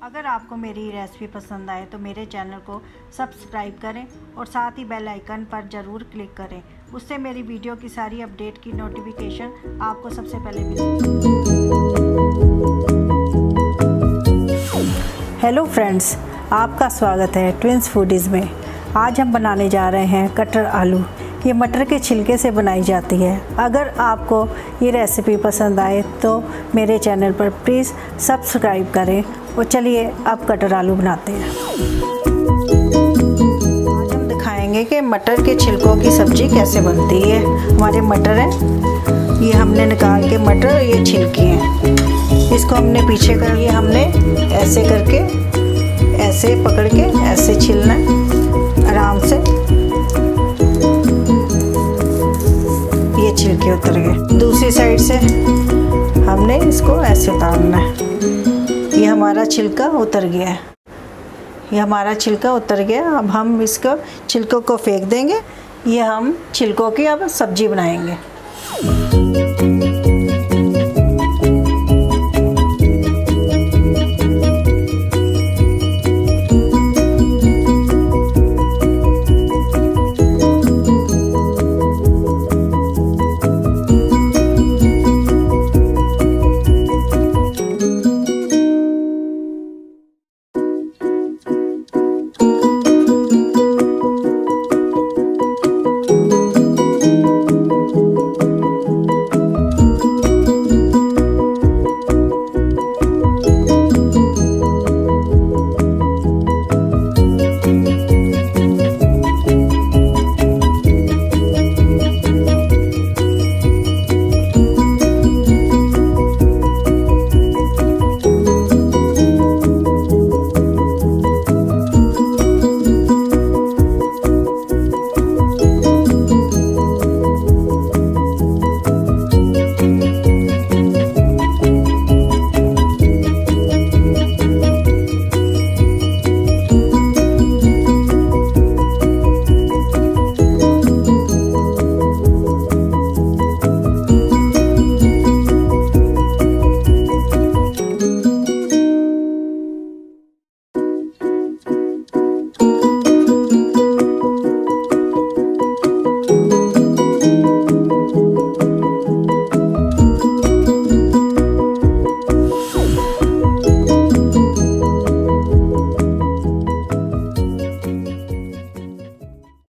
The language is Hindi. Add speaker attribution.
Speaker 1: अगर आपको मेरी रेसिपी पसंद आए तो मेरे चैनल को सब्सक्राइब करें और साथ ही बेल आइकन पर ज़रूर क्लिक करें। उससे मेरी वीडियो की सारी अपडेट की नोटिफिकेशन आपको सबसे पहले मिलेगी। हेलो फ्रेंड्स, आपका स्वागत है ट्विंस फूडीज़ में। आज हम बनाने जा रहे हैं कटर आलू। ये मटर के छिलके से बनाई जाती है। अगर आपको ये रेसिपी पसंद आए तो मेरे चैनल पर प्लीज़ सब्सक्राइब करें। और चलिए अब कटर आलू बनाते हैं। आज हम दिखाएंगे कि मटर के छिलकों की सब्ज़ी कैसे बनती है। हमारे मटर हैं, ये हमने निकाल के मटर, ये छिलके हैं, इसको हमने पीछे कर लिया। हमने ऐसे करके, ऐसे पकड़ के ऐसे छीलना है आराम से। ये छिलके उतर गए। दूसरी साइड से हमने इसको ऐसे उतारना है। ये हमारा छिलका उतर गया है। ये हमारा छिलका उतर गया। अब हम इसको छिलकों को फेंक देंगे। ये हम छिलकों की अब सब्जी बनाएंगे।